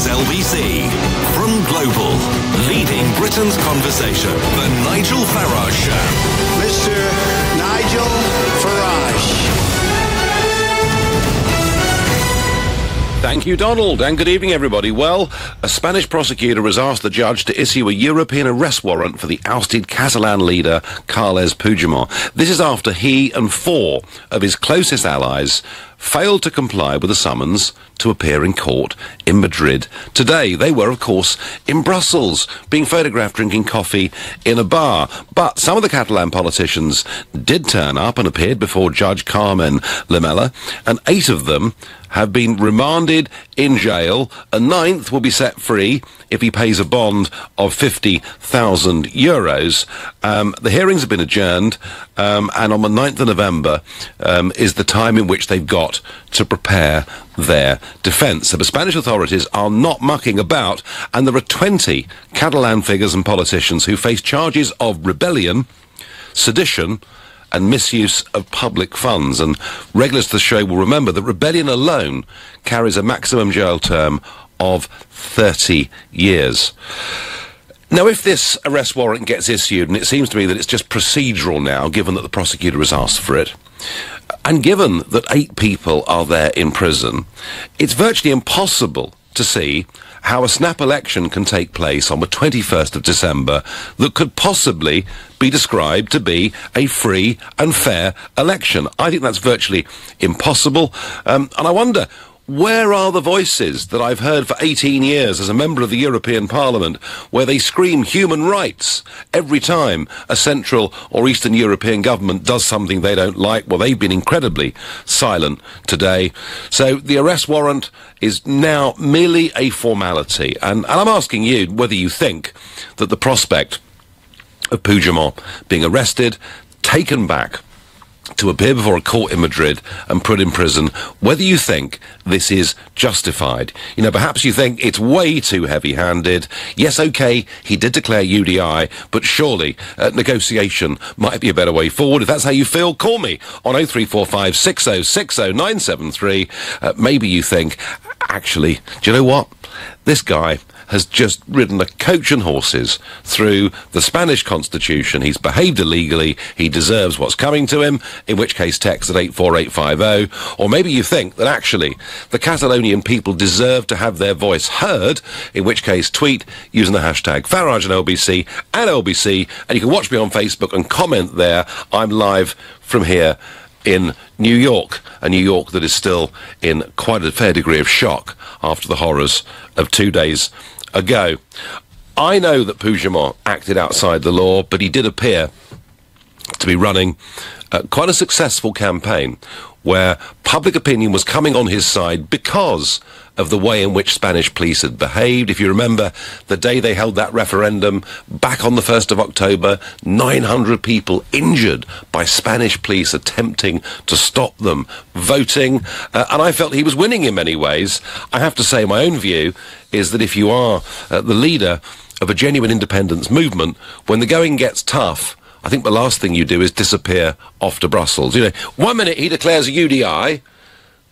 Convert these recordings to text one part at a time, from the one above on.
is LBC. From Global, leading Britain's conversation, the Nigel Farage Show. Mr. Nigel Farage. Thank you, Donald, and good evening, everybody. Well, a Spanish prosecutor has asked the judge to issue a European arrest warrant for the ousted Catalan leader, Carles Puigdemont. This is after he and 4 of his closest allies failed to comply with a summons to appear in court in Madrid today. They were, of course, in Brussels, being photographed drinking coffee in a bar. But some of the Catalan politicians did turn up and appeared before Judge Carmen Lamela, and 8 of them have been remanded in jail. A 9th will be set free if he pays a bond of €50,000. The hearings have been adjourned, and on the 9th of November is the time in which they've got to prepare their defence. So the Spanish authorities are not mucking about, and there are 20 Catalan figures and politicians who face charges of rebellion, sedition, and misuse of public funds. And regulars to the show will remember that rebellion alone carries a maximum jail term of 30 years. Now, if this arrest warrant gets issued, and it seems to me that it's just procedural now, given that the prosecutor has asked for it, and given that 8 people are there in prison, it's virtually impossible to see how a snap election can take place on the 21st of December that could possibly be described to be a free and fair election. I think that's virtually impossible. And I wonder, where are the voices that I've heard for 18 years as a member of the European Parliament, where they scream human rights every time a Central or Eastern European government does something they don't like? Well, they've been incredibly silent today. So the arrest warrant is now merely a formality. And I'm asking you whether you think that the prospect of Puigdemont being arrested, taken back to appear before a court in Madrid and put in prison, whether you think this is justified. You know, perhaps you think it's way too heavy-handed. Yes, OK, he did declare UDI, but surely negotiation might be a better way forward. If that's how you feel, call me on 0345 6060 973. Maybe you think, actually, do you know what? This guy has just ridden a coach and horses through the Spanish constitution. He's behaved illegally. He deserves what's coming to him, in which case text at 84850. Or maybe you think that actually the Catalonian people deserve to have their voice heard, in which case tweet using the hashtag Farage and LBC, and you can watch me on Facebook and comment there. I'm live from here in New York, a New York that is still in quite a fair degree of shock after the horrors of 2 days ago. I know that Puigdemont acted outside the law, but he did appear to be running quite a successful campaign where public opinion was coming on his side because of the way in which Spanish police had behaved. If you remember the day they held that referendum back on the 1st of October, 900 people injured by Spanish police attempting to stop them voting. And I felt he was winning in many ways. I have to say my own view is that if you are the leader of a genuine independence movement, when the going gets tough, I think the last thing you do is disappear off to Brussels. You know, 1 minute he declares a UDI,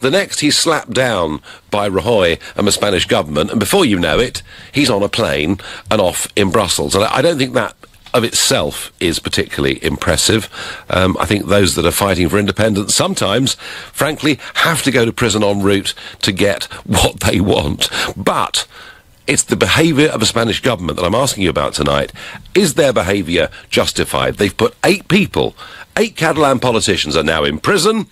the next he's slapped down by Rajoy and the Spanish government, and before you know it, he's on a plane and off in Brussels. And I don't think that of itself is particularly impressive. I think those that are fighting for independence sometimes, frankly, have to go to prison en route to get what they want. But it's the behaviour of the Spanish government that I'm asking you about tonight. Is their behaviour justified? They've put 8 people, 8 Catalan politicians are now in prison.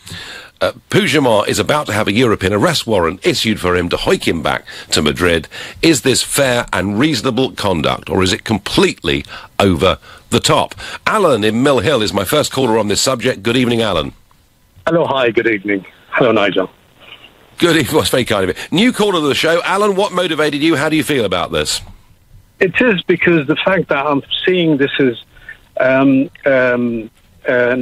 Puigdemont is about to have a European arrest warrant issued for him to hoik him back to Madrid. Is this fair and reasonable conduct, or is it completely over the top? Alan in Mill Hill is my first caller on this subject. Good evening, Alan. Hello, hi, good evening. Hello, Nigel. Good evening. Well, it's very kind of you. New caller to the show. Alan, what motivated you? How do you feel about this? It is because the fact that I'm seeing this is an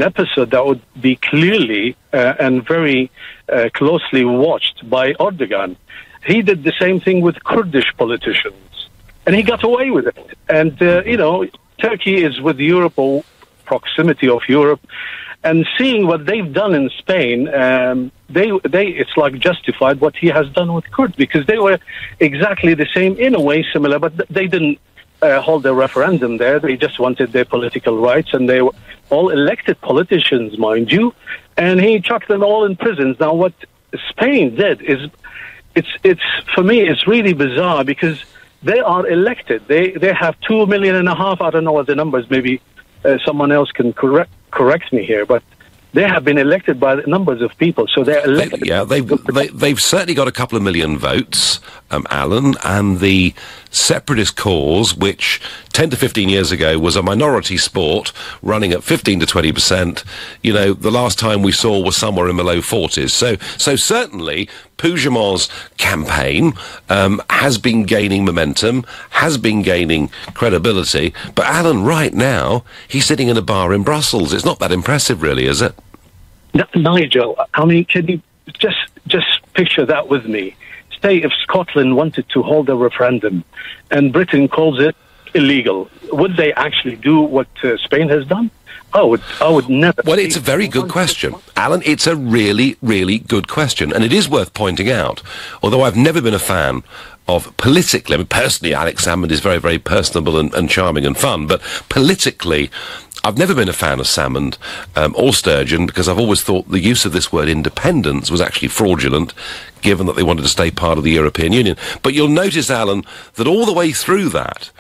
episode that would be clearly and very closely watched by Erdogan. He did the same thing with Kurdish politicians, and he got away with it. And, Turkey is with Europe, or proximity of Europe, And seeing what they've done in Spain, it's like justified what he has done with Kurds, because they were exactly the same, in a way similar, but they didn't hold a referendum there. They just wanted their political rights, and they were all elected politicians, mind you, and he chucked them all in prisons. Now, what Spain did is, it's for me, it's really bizarre, because they are elected. They have 2.5 million. I don't know what the numbers. Maybe someone else can correct me here, but they have been elected by the numbers of people, so they're elected. They've certainly got a couple of million votes, Alan, and the separatist cause, which 10 to 15 years ago was a minority sport running at 15 to 20%, the last time we saw was somewhere in the low 40s. So certainly Puigdemont's campaign has been gaining momentum, has been gaining credibility, but Alan, right now, he's sitting in a bar in Brussels. It's not that impressive, really, is it? Nigel, I mean, can you just picture that with me? Say if Scotland wanted to hold a referendum and Britain calls it illegal, would they actually do what Spain has done? I would never. Well, it's a very good question, Alan. It's a really, really good question, and it is worth pointing out. Although I've never been a fan of politically, I mean, personally, Alex Salmond is very, very personable and charming and fun, but politically, I've never been a fan of Salmond or Sturgeon, because I've always thought the use of this word independence was actually fraudulent, given that they wanted to stay part of the European Union. But you'll notice, Alan, that all the way through that,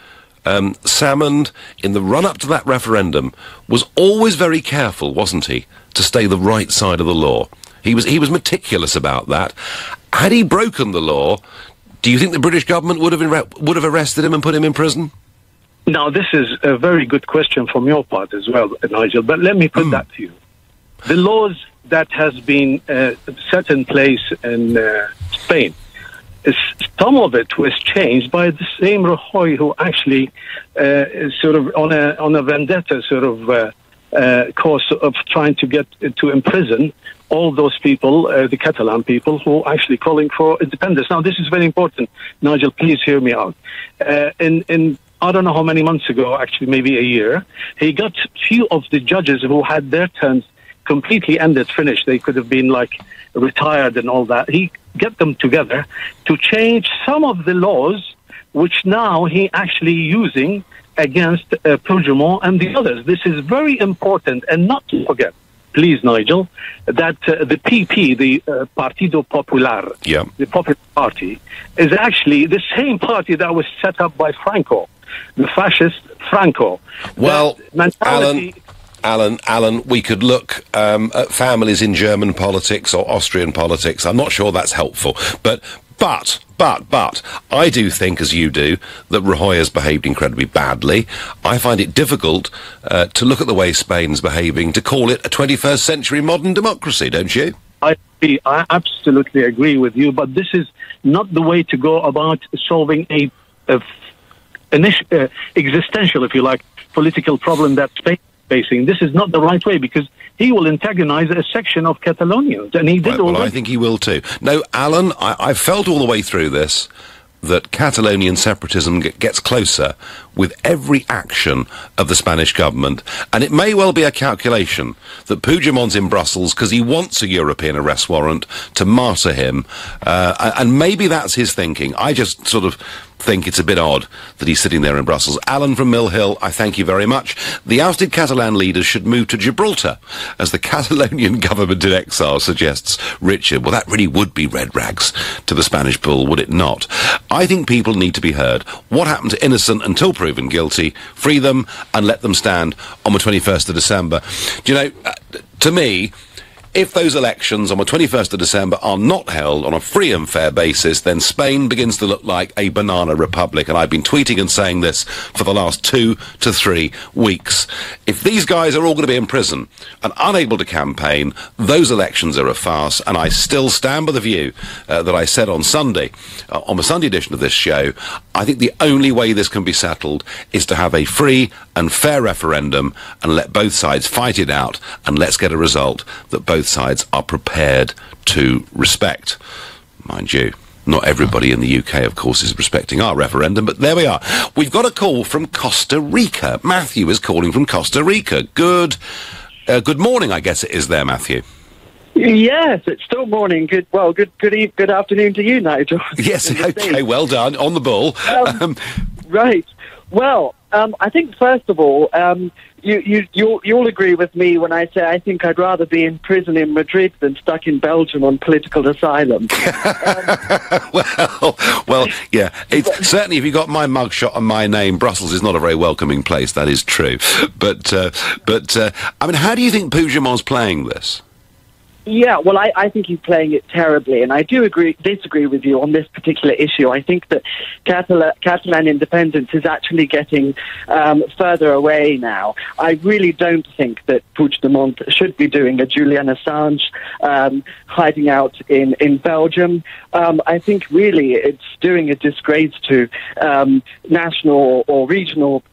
Salmond, in the run-up to that referendum, was always very careful, wasn't he, to stay the right side of the law. He was meticulous about that. Had he broken the law, do you think the British government would have arrested him and put him in prison? Now, this is a very good question from your part as well, Nigel, but let me put that to you. The laws that has been set in place in Spain, some of it was changed by the same Rajoy who actually sort of on a vendetta sort of course of trying to get to imprison all those people, the Catalan people, who are actually calling for independence. Now, this is very important. Nigel, please hear me out. In I don't know how many months ago, actually maybe a year, he got few of the judges who had their terms completely ended, finished. They could have been like retired and all that. He got them together to change some of the laws, which now he actually using against Puigdemont and the others. This is very important, and not to forget, please, Nigel, that the PP, the Partido Popular, the Popular Party, is actually the same party that was set up by Franco, the fascist Franco. Well, Alan, we could look at families in German politics or Austrian politics. I'm not sure that's helpful, but I do think, as you do, that Rajoy has behaved incredibly badly. I find it difficult to look at the way Spain's behaving to call it a 21st century modern democracy, don't you? I absolutely agree with you, but this is not the way to go about solving an existential, if you like, political problem that Spain is facing. This is not the right way, because he will antagonize a section of Catalonians, and he did already. Well, I think he will too. No, Alan, I've felt all the way through this that Catalonian separatism gets closer with every action of the Spanish government, and it may well be a calculation that Puigdemont's in Brussels because he wants a European arrest warrant to martyr him, and maybe that's his thinking. I just sort of think it's a bit odd that he's sitting there in Brussels. Alan from Mill Hill, I thank you very much. The ousted Catalan leaders should move to Gibraltar, as the Catalonian government in exile suggests Richard. Well, that really would be red rags to the Spanish bull, would it not? I think people need to be heard. What happened to innocent until proven guilty? Free them and let them stand on the 21st of December. Do you know, to me, if those elections on the 21st of December are not held on a free and fair basis, then Spain begins to look like a banana republic. And I've been tweeting and saying this for the last 2 to 3 weeks. If these guys are all going to be in prison and unable to campaign, those elections are a farce. And I still stand by the view that I said on Sunday, on the Sunday edition of this show. I think the only way this can be settled is to have a free and fair referendum and let both sides fight it out, and let's get a result that both sides are prepared to respect. Mind you, not everybody in the UK, of course, is respecting our referendum, but there we are. We've got a call from Costa Rica. Matthew is calling from Costa Rica. Good Good morning, I guess it is there, Matthew. Yes, it's still morning. Good afternoon to you, Nigel. Yes, okay, well done. On the ball. Right. Well, I think, first of all, you'll agree with me when I say I think I'd rather be in prison in Madrid than stuck in Belgium on political asylum. Well, yeah. Certainly, if you got my mugshot and my name, Brussels is not a very welcoming place. That is true. But I mean, how do you think Puigdemont's playing this? Yeah, well, I think he's playing it terribly, and I disagree with you on this particular issue. I think that Catalan independence is actually getting further away now. I really don't think that Puigdemont should be doing a Julian Assange hiding out in Belgium. I think really it's doing a disgrace to national or regional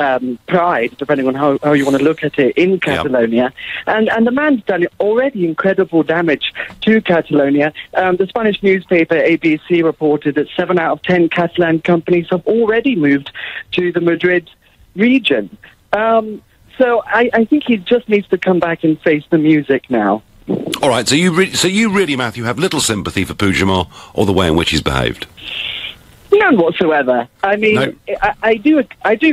pride, depending on how you want to look at it, in Catalonia. Yep. And the man's done already incredible damage to Catalonia. The Spanish newspaper ABC reported that 7 out of 10 Catalan companies have already moved to the Madrid region. So I think he just needs to come back and face the music now. All right, so you really, Matthew, have little sympathy for Puigdemont or the way in which he's behaved? None whatsoever. I mean, no. I do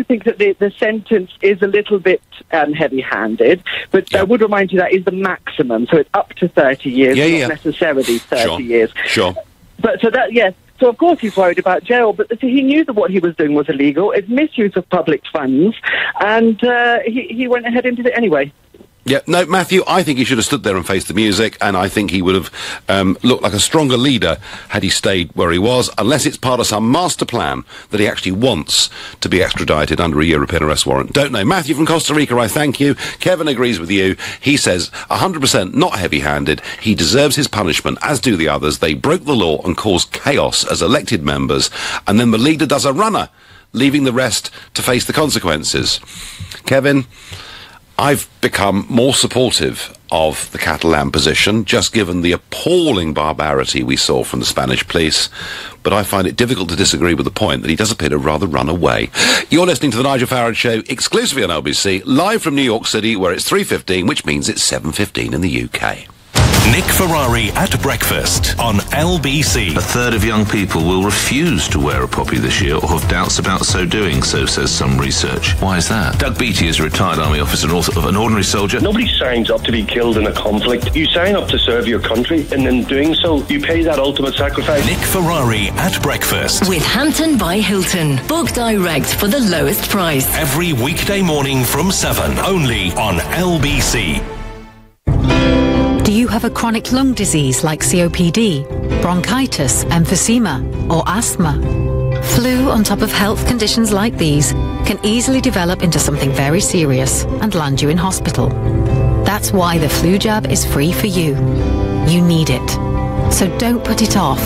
think that the sentence is a little bit heavy-handed, but I would remind you that is the maximum, so it's up to 30 years, not necessarily 30 years. Sure. But so of course he's worried about jail, but he knew that what he was doing was illegal. It's misuse of public funds, and he went ahead and did it anyway. Yeah, no, Matthew, I think he should have stood there and faced the music, and I think he would have looked like a stronger leader had he stayed where he was, unless it's part of some master plan that he actually wants to be extradited under a European arrest warrant. Don't know. Matthew from Costa Rica, I thank you. Kevin agrees with you. He says 100% not heavy-handed. He deserves his punishment, as do the others. They broke the law and caused chaos as elected members, and then the leader does a runner, leaving the rest to face the consequences. Kevin, I've become more supportive of the Catalan position, just given the appalling barbarity we saw from the Spanish police, but I find it difficult to disagree with the point that he does appear to rather run away. You're listening to The Nigel Farage Show, exclusively on LBC, live from New York City, where it's 3:15, which means it's 7:15 in the UK. Nick Ferrari at breakfast on LBC. A third of young people will refuse to wear a poppy this year or have doubts about so doing, so says some research. Why is that? Doug Beattie is a retired army officer and also an ordinary soldier. Nobody signs up to be killed in a conflict. You sign up to serve your country, and in doing so, you pay that ultimate sacrifice. Nick Ferrari at breakfast. With Hampton by Hilton. Book direct for the lowest price. Every weekday morning from 7, only on LBC. Do you have a chronic lung disease like COPD, bronchitis, emphysema, or asthma? Flu on top of health conditions like these can easily develop into something very serious and land you in hospital. That's why the flu jab is free for you. You need it. So don't put it off.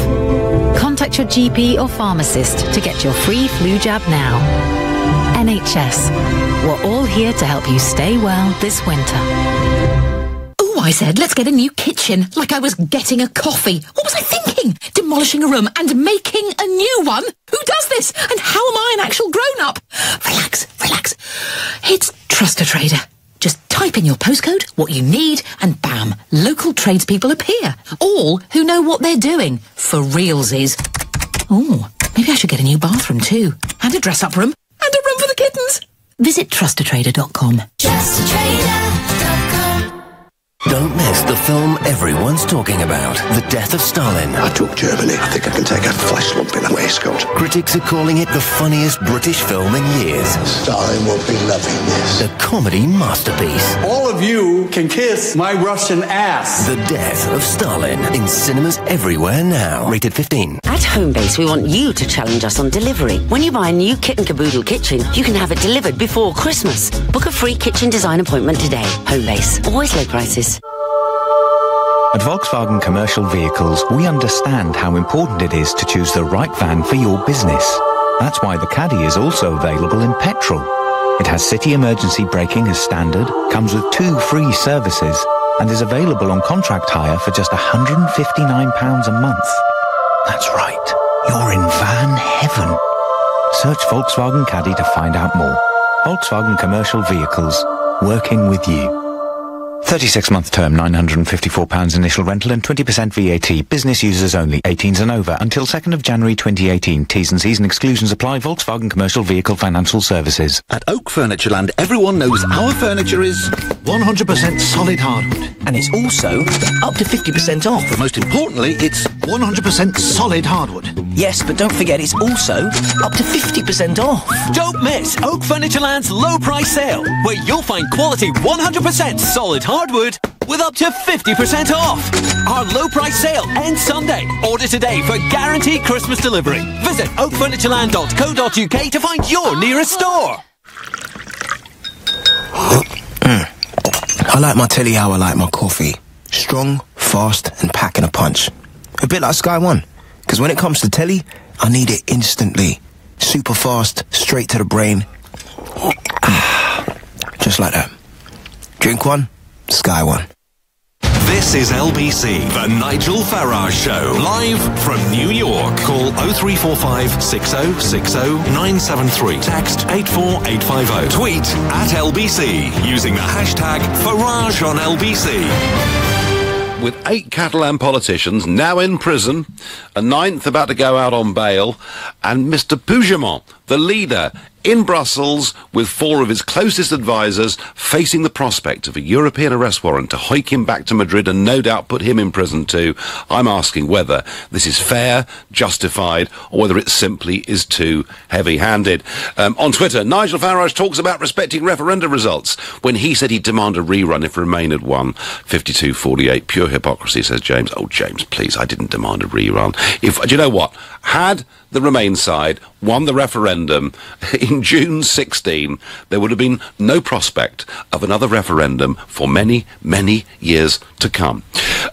Contact your GP or pharmacist to get your free flu jab now. NHS. We're all here to help you stay well this winter. I said, let's get a new kitchen, like I was getting a coffee. What was I thinking? Demolishing a room and making a new one? Who does this? And how am I an actual grown-up? Relax, relax. It's Trust a Trader. Just type in your postcode, what you need, and bam, local tradespeople appear. All who know what they're doing. For realsies. Oh, maybe I should get a new bathroom too. And a dress-up room. And a room for the kittens. Visit trustatrader.com. Trustatrader.com. Don't miss the film everyone's talking about, The Death of Stalin. I took Germany. I think I can take a flesh lump in a waistcoat. Critics are calling it the funniest British film in years. Stalin will be loving this. A comedy masterpiece. All of you can kiss my Russian ass. The Death of Stalin, in cinemas everywhere now. Rated 15. At Homebase, we want you to challenge us on delivery. When you buy a new Kit and Caboodle kitchen, you can have it delivered before Christmas. Book a free kitchen design appointment today. Homebase, always low prices. At Volkswagen Commercial Vehicles, we understand how important it is to choose the right van for your business. That's why the Caddy is also available in petrol. It has city emergency braking as standard, comes with 2 free services, and is available on contract hire for just £159 a month. That's right, you're in van heaven. Search Volkswagen Caddy to find out more. Volkswagen Commercial Vehicles, working with you. 36-month term, £954 initial rental and 20% VAT. Business users only, 18s and over, until 2nd of January 2018. T's and C's and exclusions apply. Volkswagen Commercial Vehicle Financial Services. At Oak Furnitureland, everyone knows our furniture is 100% solid hardwood. And it's also up to 50% off. But most importantly, it's 100% solid hardwood. Yes, but don't forget it's also up to 50% off. Don't miss Oak Furnitureland's low price sale, where you'll find quality 100% solid hardwood with up to 50% off. Our low price sale ends Sunday. Order today for guaranteed Christmas delivery. Visit oakfurnitureland.co.uk to find your nearest store. I like my telly how I like my coffee. Strong, fast and packing a punch. A bit like Sky One. Because when it comes to telly, I need it instantly. Super fast, straight to the brain. Just like that. Drink one, Sky One. This is LBC, the Nigel Farage Show, live from New York. Call 0345 6060 973. Text 84850. Tweet at LBC using the hashtag Farage on LBC. With 8 Catalan politicians now in prison, a 9th about to go out on bail, and Mr. Puigdemont, the leader, in Brussels with 4 of his closest advisers facing the prospect of a European arrest warrant to hike him back to Madrid and no doubt put him in prison too. I'm asking whether this is fair, justified, or whether it simply is too heavy-handed. On Twitter, Nigel Farage talks about respecting referenda results when he said he'd demand a rerun if Remain had won. 52-48, pure hypocrisy, says James. Oh, James, please, I didn't demand a rerun. Do you know what? Had the Remain side won the referendum in June 16, there would have been no prospect of another referendum for many, many years to come.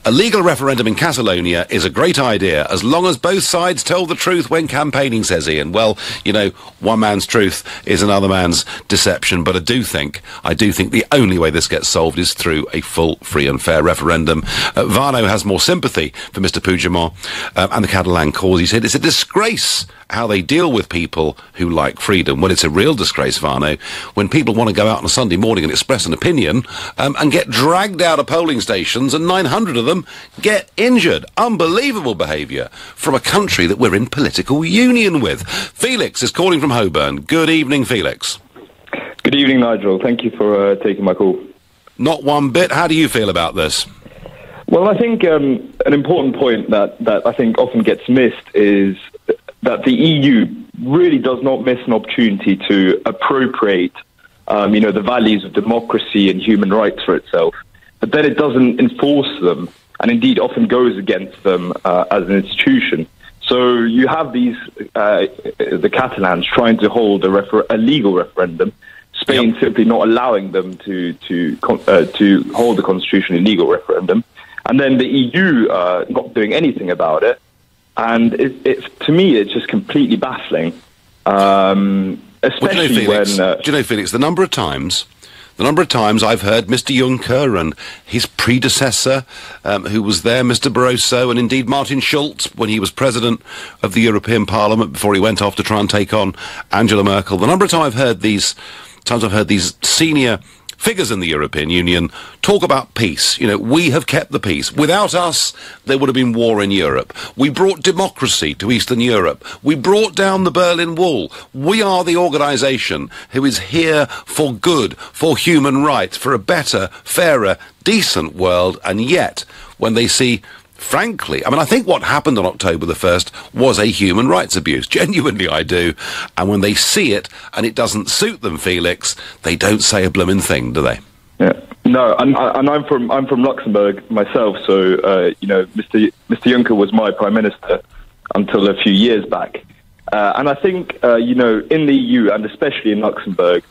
A legal referendum in Catalonia is a great idea as long as both sides tell the truth when campaigning, says Ian. Well, you know, one man's truth is another man's deception, but I do think the only way this gets solved is through a full, free and fair referendum. Varno has more sympathy for Mr. Puigdemont and the Catalan cause. He said it's a disgrace how they deal with people who like freedom. Well, it's a real disgrace, Varno, when people want to go out on a Sunday morning and express an opinion and get dragged out of polling stations and 900 of them get injured. Unbelievable behaviour from a country that we're in political union with. Felix is calling from Holborn. Good evening, Felix. Good evening, Nigel. Thank you for taking my call. Not one bit. How do you feel about this? Well, I think an important point that I think often gets missed is that the EU really does not miss an opportunity to appropriate, the values of democracy and human rights for itself, but then it doesn't enforce them, and indeed often goes against them as an institution. So you have these, the Catalans trying to hold a legal referendum, Spain simply not allowing them to hold a constitutionally legal referendum, and then the EU not doing anything about it. And to me, it's just completely baffling, especially when... do you know, Felix, the number of times I've heard Mr. Juncker and his predecessor, who was there, Mr. Barroso, and indeed Martin Schulz, when he was president of the European Parliament before he went off to try and take on Angela Merkel, the number of times I've heard these senior figures in the European Union talk about peace. You know, we have kept the peace. Without us, there would have been war in Europe. We brought democracy to Eastern Europe. We brought down the Berlin Wall. We are the organisation who is here for good, for human rights, for a better, fairer, decent world. And yet, when they see... Frankly, I think what happened on October the 1st was a human rights abuse. Genuinely, I do. And when they see it and it doesn't suit them, Felix, they don't say a blooming thing, do they? Yeah. No, and I'm from Luxembourg myself, so Mr. Juncker was my prime minister until a few years back, and I think in the EU and especially in Luxembourg,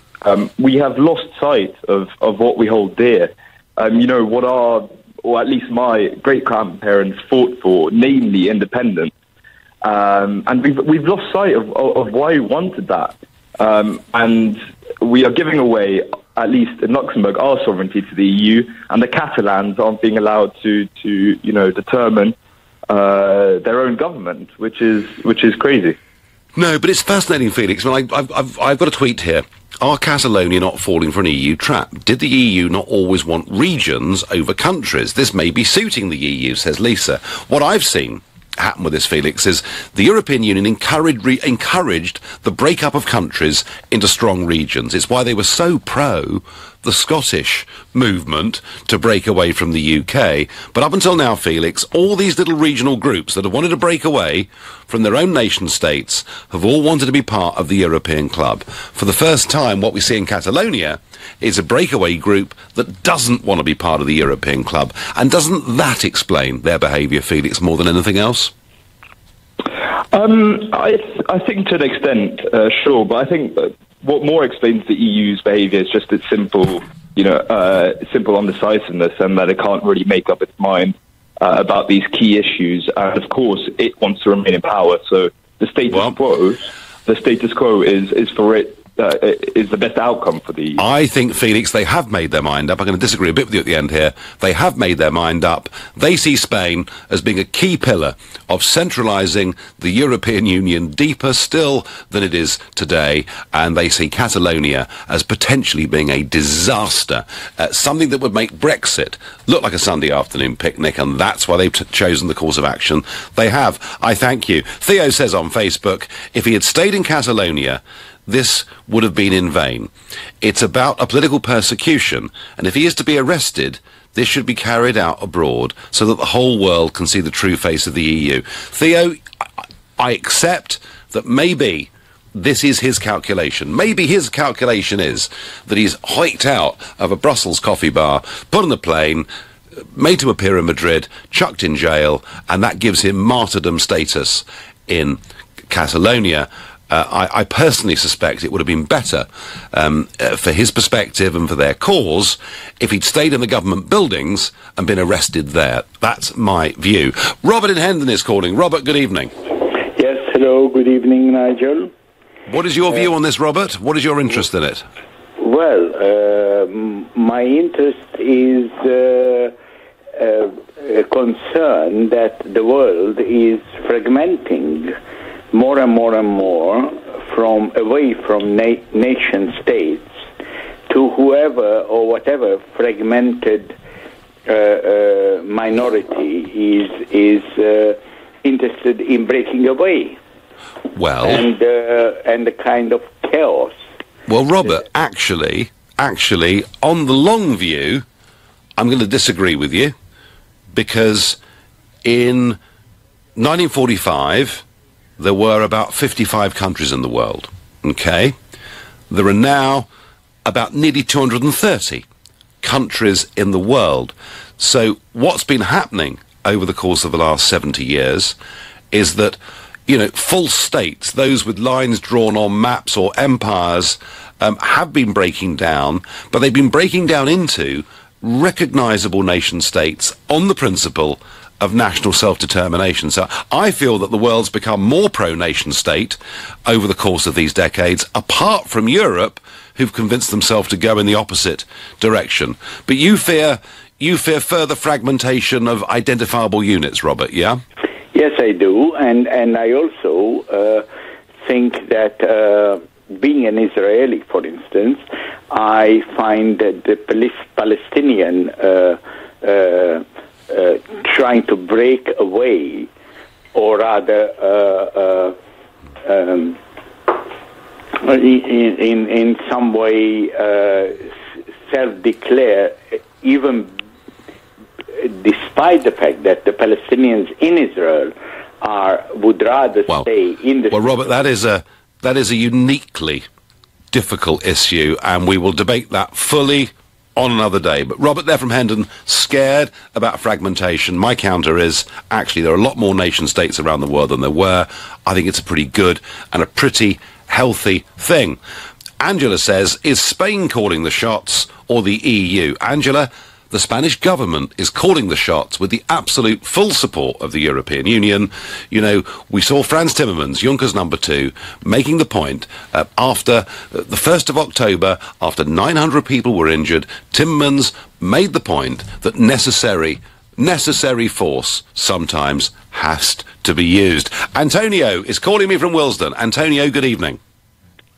we have lost sight of what we hold dear. What our, or at least my great-grandparents fought for, namely independence. And we've lost sight of why we wanted that. And we are giving away, at least in Luxembourg, our sovereignty to the EU, and the Catalans aren't being allowed to determine their own government, which is crazy. No, but it's fascinating, Felix. Well, I've got a tweet here. Are Catalonia not falling for an EU trap? Did the EU not always want regions over countries? This may be suiting the EU, says Lisa. What I've seen happen with this, Felix, is the European Union encouraged the breakup of countries into strong regions. It's why they were so pro the Scottish movement to break away from the UK. But up until now, Felix, all these little regional groups that have wanted to break away from their own nation states have all wanted to be part of the European club. For the first time, what we see in Catalonia is a breakaway group that doesn't want to be part of the European club. And doesn't that explain their behaviour, Felix, more than anything else? I think to an extent, sure, but I think what more explains the EU's behaviour is just its simple undecisiveness, and that it can't really make up its mind about these key issues. And of course, it wants to remain in power. So the status quo is for it. Is the best outcome for the EU. I think, Felix, they have made their mind up. I'm going to disagree a bit with you at the end here. They have made their mind up. They see Spain as being a key pillar of centralising the European Union deeper still than it is today, and they see Catalonia as potentially being a disaster, something that would make Brexit look like a Sunday afternoon picnic, and that's why they've chosen the course of action they have. I thank you. Theo says on Facebook, if he had stayed in Catalonia, this would have been in vain. It's about a political persecution, and if he is to be arrested, this should be carried out abroad so that the whole world can see the true face of the EU. Theo, I accept that maybe this is his calculation. Maybe his calculation is that he's hiked out of a Brussels coffee bar, put on a plane, made to appear in Madrid, chucked in jail, and that gives him martyrdom status in Catalonia. I personally suspect it would have been better for his perspective and for their cause if he'd stayed in the government buildings and been arrested there. That's my view. Robert in Hendon is calling. Robert, good evening. Yes, hello, good evening, Nigel. What is your view on this, Robert? What is your interest in it? Well, my interest is a concern that the world is fragmenting more and more and more away from nation states to whoever or whatever fragmented minority is interested in breaking away. Well, and the kind of chaos. Well, Robert, actually, on the long view, I'm going to disagree with you, because in 1945 there were about 55 countries in the world, okay? There are now about nearly 230 countries in the world. So what's been happening over the course of the last 70 years is that, you know, full states, those with lines drawn on maps or empires, have been breaking down, but they've been breaking down into recognisable nation states on the principle of national self-determination. So I feel that the world's become more pro-nation state over the course of these decades, apart from Europe, who've convinced themselves to go in the opposite direction. But you fear further fragmentation of identifiable units, Robert, yeah? Yes, I do, and I also think that being an Israeli, for instance, I find that the Palestinian trying to break away, or rather in some way self-declare, even despite the fact that the Palestinians in Israel would rather stay in the... Well, Robert, that is a uniquely difficult issue, and we will debate that fully on another day. But Robert there from Hendon, scared about fragmentation. My counter is, actually, there are a lot more nation states around the world than there were. I think it's a pretty good and a pretty healthy thing. Angela says, is Spain calling the shots or the EU? Angela, the Spanish government is calling the shots with the absolute full support of the European Union. You know, we saw Franz Timmermans, Juncker's number 2, making the point after the 1st of October, after 900 people were injured, Timmermans made the point that necessary necessary force sometimes has to be used. Antonio is calling me from Willesden. Antonio, good evening.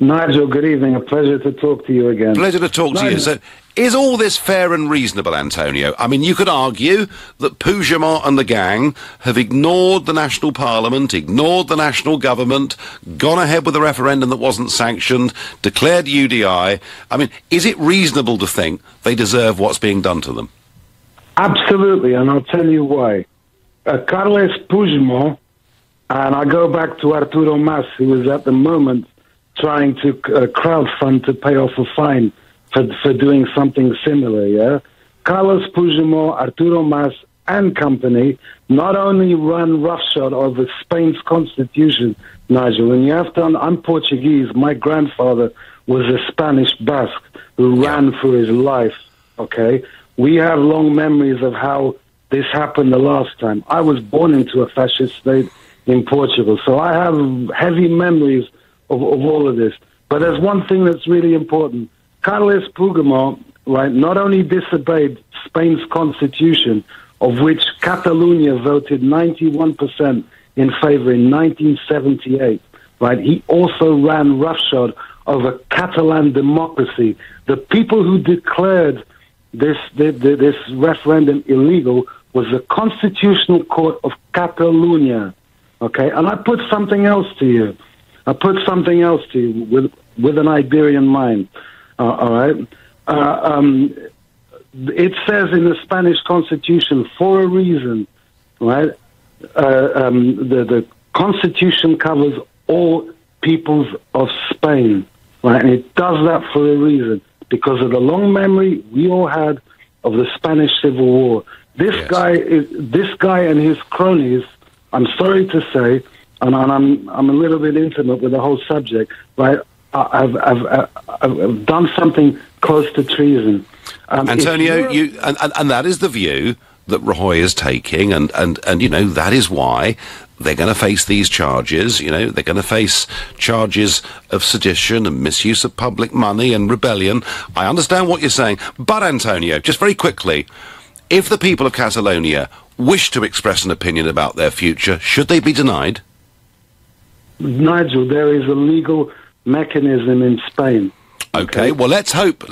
Nigel, good evening. A pleasure to talk to you again. Pleasure to talk to you. So, is all this fair and reasonable, Antonio? I mean, you could argue that Puigdemont and the gang have ignored the national parliament, ignored the national government, gone ahead with a referendum that wasn't sanctioned, declared UDI. I mean, is it reasonable to think they deserve what's being done to them? Absolutely, and I'll tell you why. Carles Puigdemont, and I go back to Arturo Mas, who was at the moment trying to crowdfund to pay off a fine for doing something similar, yeah? Carlos Puigdemont, Arturo Mas, and company not only run roughshod over Spain's constitution, Nigel, and you have to, I'm Portuguese, my grandfather was a Spanish Basque who ran for his life, okay? We have long memories of how this happened the last time. I was born into a fascist state in Portugal, so I have heavy memories of all of this. But there's one thing that's really important. Carles Puigdemont, right, not only disobeyed Spain's constitution, of which Catalonia voted 91% in favor in 1978, right, he also ran roughshod over Catalan democracy. The people who declared this referendum illegal was the Constitutional Court of Catalonia, okay? And I put something else to you. With an Iberian mind, all right? It says in the Spanish Constitution, for a reason, right? The Constitution covers all peoples of Spain, right? And it does that for a reason, because of the long memory we all had of the Spanish Civil War. This guy and his cronies, I'm sorry to say, and I'm a little bit intimate with the whole subject, right? I've done something close to treason. Antonio, and that is the view that Rajoy is taking, and you know, that is why they're going to face these charges. You know, they're going to face charges of sedition and misuse of public money and rebellion. I understand what you're saying, but Antonio, just very quickly, if the people of Catalonia wish to express an opinion about their future, should they be denied? Nigel, there is a legal mechanism in Spain. Okay, well, let's hope,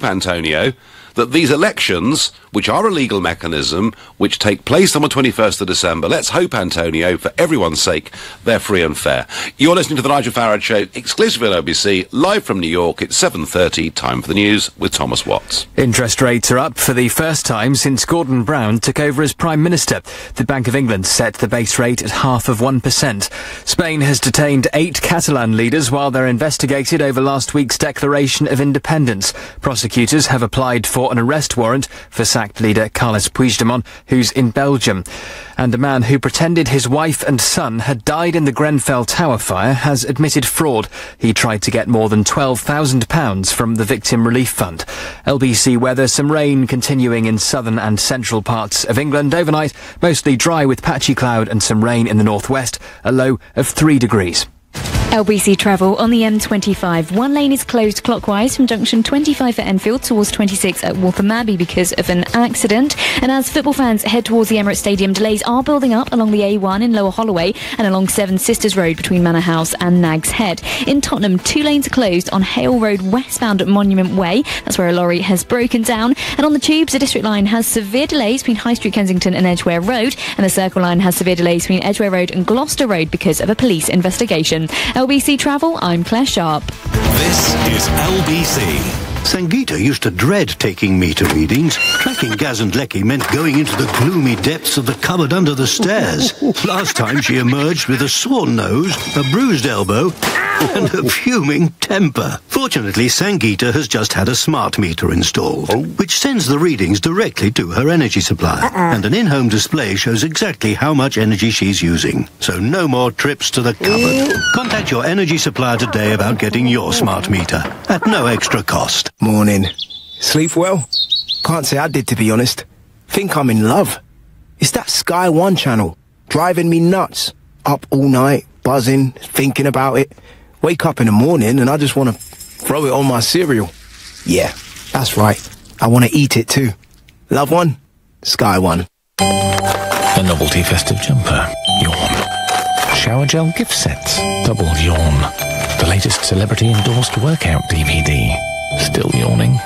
Antonio, that these elections, which are a legal mechanism, which take place on the 21st of December, let's hope, Antonio, for everyone's sake, they're free and fair. You're listening to the Nigel Farage Show, exclusively on LBC, live from New York. It's 7:30, time for the news with Thomas Watts. Interest rates are up for the first time since Gordon Brown took over as Prime Minister. The Bank of England set the base rate at 0.5%. Spain has detained 8 Catalan leaders while they're investigated over last week's declaration of independence. Prosecutors have applied for an arrest warrant for sacked leader Carles Puigdemont, who's in Belgium. And a man who pretended his wife and son had died in the Grenfell Tower fire has admitted fraud. He tried to get more than £12,000 from the Victim Relief Fund. LBC weather, some rain continuing in southern and central parts of England overnight, mostly dry with patchy cloud and some rain in the northwest, a low of 3 degrees. LBC travel on the M25. One lane is closed clockwise from junction 25 at Enfield towards 26 at Waltham Abbey because of an accident. And as football fans head towards the Emirates Stadium, delays are building up along the A1 in Lower Holloway and along Seven Sisters Road between Manor House and Nag's Head. In Tottenham, 2 lanes are closed on Hale Road westbound at Monument Way. That's where a lorry has broken down. And on the tubes, the District Line has severe delays between High Street Kensington and Edgware Road. And the Circle Line has severe delays between Edgware Road and Gloucester Road because of a police investigation. LBC Travel, I'm Claire Sharp. This is LBC. Sangeeta used to dread taking meter readings. Tracking Gaz and Lecky meant going into the gloomy depths of the cupboard under the stairs. Last time she emerged with a sore nose, a bruised elbow, and a fuming temper. Fortunately, Sangeeta has just had a smart meter installed, which sends the readings directly to her energy supply. And an in-home display shows exactly how much energy she's using. So no more trips to the cupboard. Contact your energy supplier today about getting your smart meter at no extra cost. Morning. Sleep well? Can't say I did, to be honest. Think I'm in love. It's that Sky One channel, driving me nuts. Up all night, buzzing, thinking about it. Wake up in the morning and I just want to throw it on my cereal. Yeah, that's right. I want to eat it too. Love One, Sky One. A novelty festive jumper. Yawn. Shower gel gift sets. Double yawn. The latest celebrity-endorsed workout DVD. Still yawning.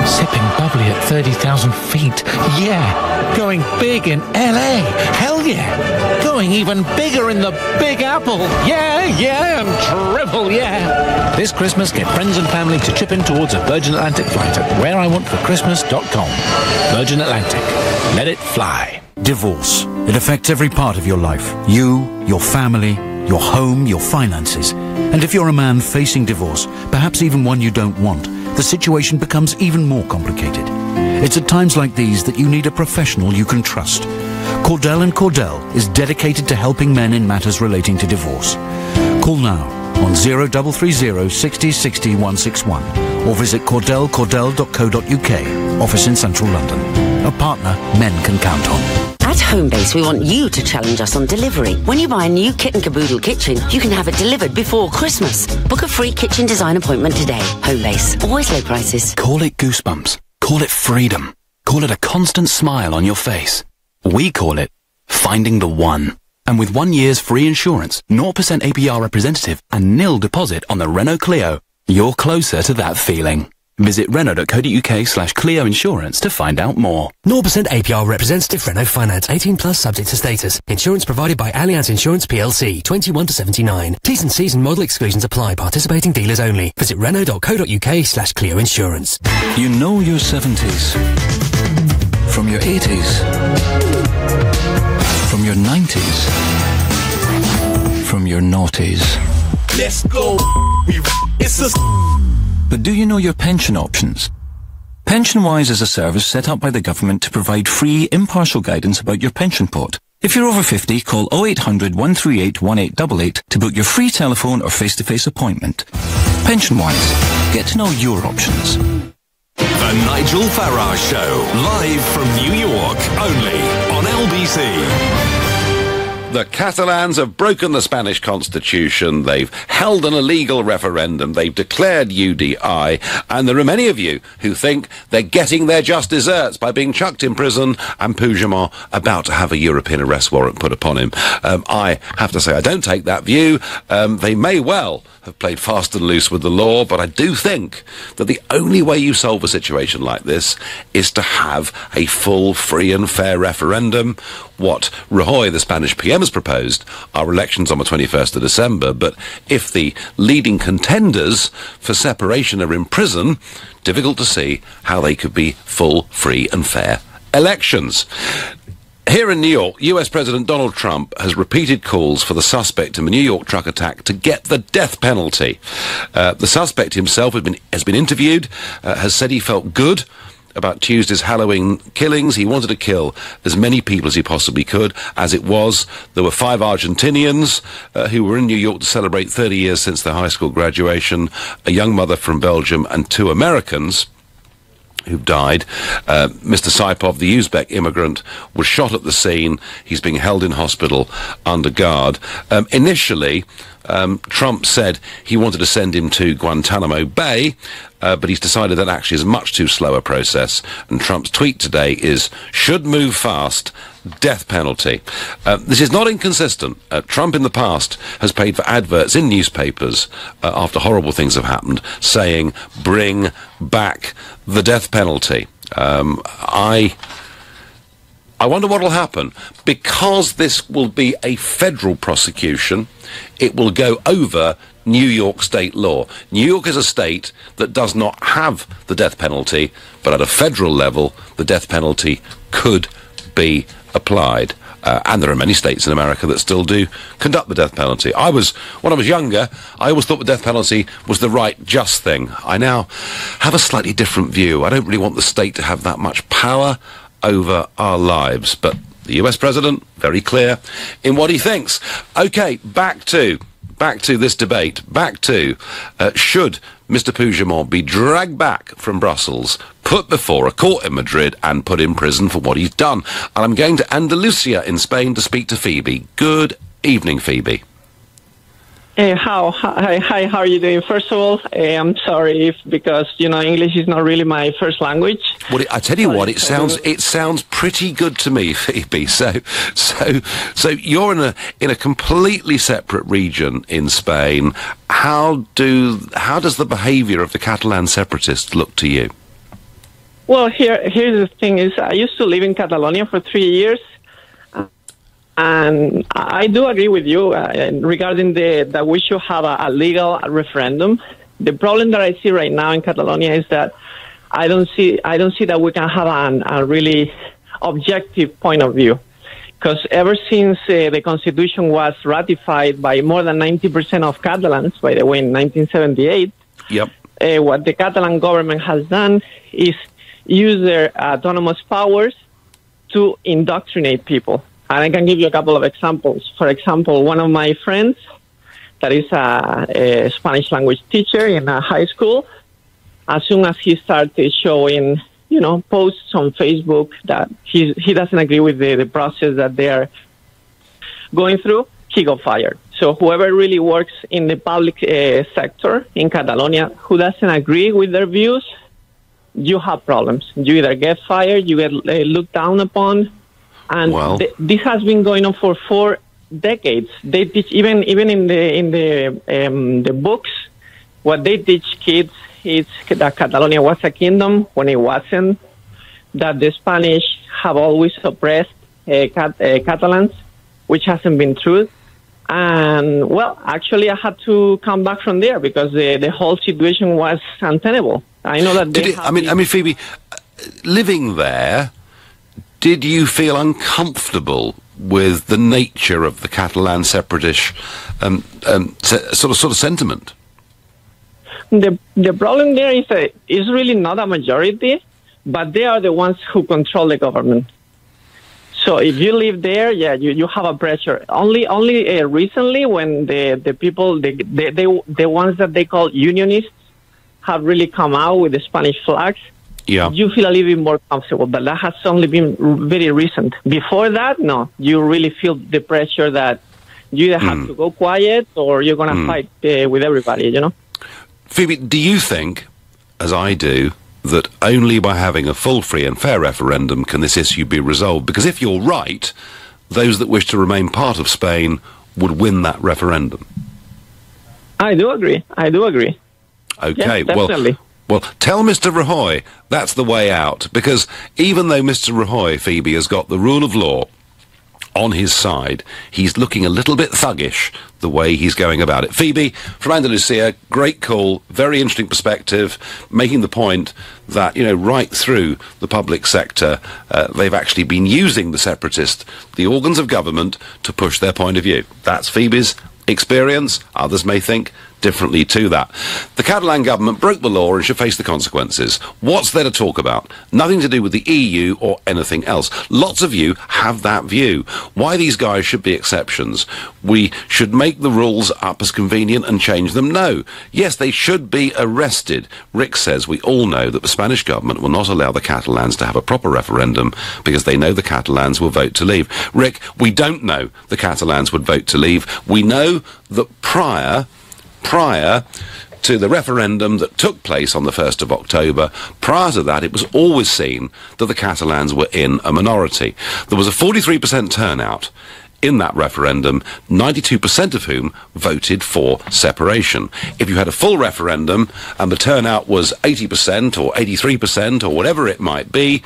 Sipping bubbly at 30,000 feet. Yeah! Going big in LA. Hell yeah! Going even bigger in the Big Apple. Yeah, and triple yeah! This Christmas, get friends and family to chip in towards a Virgin Atlantic flight at whereiwantforchristmas.com. Virgin Atlantic. Let it fly. Divorce. It affects every part of your life. You, your family, your home, your finances. And if you're a man facing divorce, perhaps even one you don't want, the situation becomes even more complicated. It's at times like these that you need a professional you can trust. Cordell & Cordell is dedicated to helping men in matters relating to divorce. Call now on 0330 60 60 161 or visit cordell.co.uk, office in central London. A partner men can count on. At Homebase, we want you to challenge us on delivery. When you buy a new Kit & Caboodle kitchen, you can have it delivered before Christmas. Book a free kitchen design appointment today. Homebase, always low prices. Call it goosebumps. Call it freedom. Call it a constant smile on your face. We call it finding the one. And with 1 year's free insurance, 0% APR representative, and nil deposit on the Renault Clio, you're closer to that feeling. Visit renault.co.uk/Clio Insurance to find out more. 0% APR representative Renault Finance, 18 plus subject to status. Insurance provided by Allianz Insurance PLC, 21 to 79. T's and C's and model exclusions apply. Participating dealers only. Visit renault.co.uk/Clio Insurance. You know your 70s. From your 80s. From your 90s. From your noughties. Let's go. It's a... But do you know your pension options? PensionWise is a service set up by the government to provide free, impartial guidance about your pension pot. If you're over 50, call 0800 138 1888 to book your free telephone or face-to-face appointment. PensionWise. Get to know your options. The Nigel Farage Show, live from New York, only on LBC. The Catalans have broken the Spanish constitution, they've held an illegal referendum, they've declared UDI, and there are many of you who think they're getting their just desserts by being chucked in prison and Puigdemont about to have a European arrest warrant put upon him. I have to say I don't take that view. They may well have played fast and loose with the law, but I do think that the only way you solve a situation like this is to have a full, free and fair referendum. What Rajoy, the Spanish PM, has proposed are elections on the 21st of December, but if the leading contenders for separation are in prison, difficult to see how they could be full, free and fair elections. Here in New York, US President Donald Trump has repeated calls for the suspect in the New York truck attack to get the death penalty. The suspect himself has been interviewed, has said he felt good about Tuesday's Halloween killings. He wanted to kill as many people as he possibly could. As it was, there were 5 Argentinians who were in New York to celebrate 30 years since their high school graduation, a young mother from Belgium, and 2 Americans who've died. Mr. Saipov, the Uzbek immigrant, was shot at the scene. He's being held in hospital under guard. Initially, Trump said he wanted to send him to Guantanamo Bay, but he's decided that actually is a much too slow a process. And Trump's tweet today is, should move fast, death penalty. This is not inconsistent. Trump in the past has paid for adverts in newspapers after horrible things have happened, saying, bring back the death penalty. I wonder what will happen. Because this will be a federal prosecution, it will go over New York state law. New York is a state that does not have the death penalty, but at a federal level, the death penalty could be applied. And there are many states in America that still do conduct the death penalty. When I was younger, I always thought the death penalty was the right, just thing. I now have a slightly different view. I don't really want the state to have that much power over our lives, but the US president, very clear in what he thinks. Okay, back to this debate. Should Mr. Puigdemont be dragged back from Brussels, put before a court in Madrid and put in prison for what he's done? And I'm going to Andalusia in Spain to speak to Phoebe. Good evening, Phoebe. Hi, how are you doing? First of all, I'm sorry because English is not really my first language. Well, I tell you what, it sounds pretty good to me, Phoebe. So you're in a completely separate region in Spain. How does the behaviour of the Catalan separatists look to you? Well, here's the thing: is I used to live in Catalonia for 3 years. And I do agree with you regarding that we should have a legal referendum. The problem that I see right now in Catalonia is that I don't see that we can have a really objective point of view. Because ever since the Constitution was ratified by more than 90% of Catalans, by the way, in 1978, what the Catalan government has done is use their autonomous powers to indoctrinate people. And I can give you a couple of examples. For example, one of my friends that is a Spanish language teacher in a high school, as soon as he started showing, posts on Facebook that he doesn't agree with the process that they are going through, he got fired. So whoever really works in the public sector in Catalonia who doesn't agree with their views, you have problems. You either get fired, you get looked down upon. And this has been going on for 4 decades. They teach even in the books. What they teach kids is that Catalonia was a kingdom when it wasn't. That the Spanish have always oppressed Catalans, which hasn't been true. And actually, I had to come back from there because the whole situation was untenable. I know that they. I mean, Phoebe, living there. Did you feel uncomfortable with the nature of the Catalan separatist sort of sentiment? The problem there is that it's really not a majority, but they are the ones who control the government. So if you live there, you have a pressure. Only recently, when the people, the ones that they call unionists, have really come out with the Spanish flags. You feel a little bit more comfortable, but that has only been very recent. Before that, no, you really feel the pressure that you either have to go quiet or you're going to fight with everybody, Phoebe, do you think, as I do, that only by having a full, free and fair referendum can this issue be resolved? Because if you're right, those that wish to remain part of Spain would win that referendum. I do agree. Okay, yes, definitely. Well, tell Mr. Rajoy that's the way out, because even though Mr. Rajoy, Phoebe, has got the rule of law on his side, he's looking a little bit thuggish the way he's going about it. Phoebe, from Andalusia, great call, very interesting perspective, making the point that, right through the public sector, they've actually been using the separatists, the organs of government, to push their point of view. That's Phoebe's experience. Others may think differently to that. The Catalan government broke the law and should face the consequences. What's there to talk about? Nothing to do with the EU or anything else. Lots of you have that view. Why these guys should be exceptions? We should make the rules up as convenient and change them? No. Yes, they should be arrested. Rick says we all know that the Spanish government will not allow the Catalans to have a proper referendum because they know the Catalans will vote to leave. Rick, we don't know the Catalans would vote to leave. We know that prior to the referendum that took place on the 1st of October, prior to that, it was always seen that the Catalans were in a minority. There was a 43% turnout in that referendum, 92% of whom voted for separation. If you had a full referendum and the turnout was 80% or 83% or whatever it might be,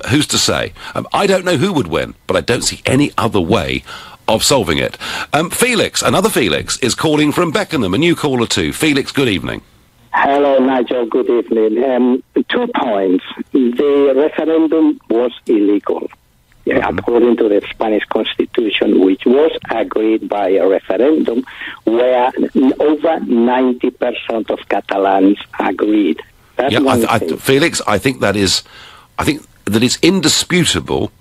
who's to say? I don't know who would win, but I don't see any other way of solving it. Felix, another Felix, is calling from Beckenham, a new caller too. Felix, good evening. Hello, Nigel, good evening. 2 points. The referendum was illegal, according to the Spanish Constitution, which was agreed by a referendum where over 90% of Catalans agreed. That's Felix, I think that it's indisputable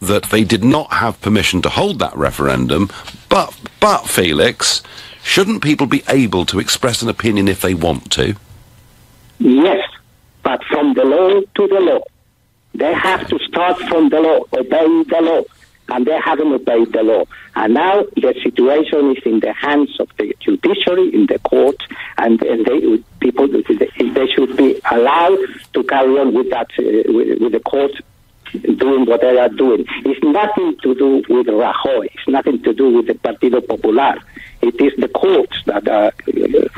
that they did not have permission to hold that referendum, but Felix, shouldn't people be able to express an opinion if they want to? Yes, but from the law to the law. They have to start from the law, obey the law. and they haven't obeyed the law. And now the situation is in the hands of the judiciary, in the court, and they should be allowed to carry on with that, with the court doing what they are doing. It's nothing to do with Rajoy. It's nothing to do with the Partido Popular. It is the courts that are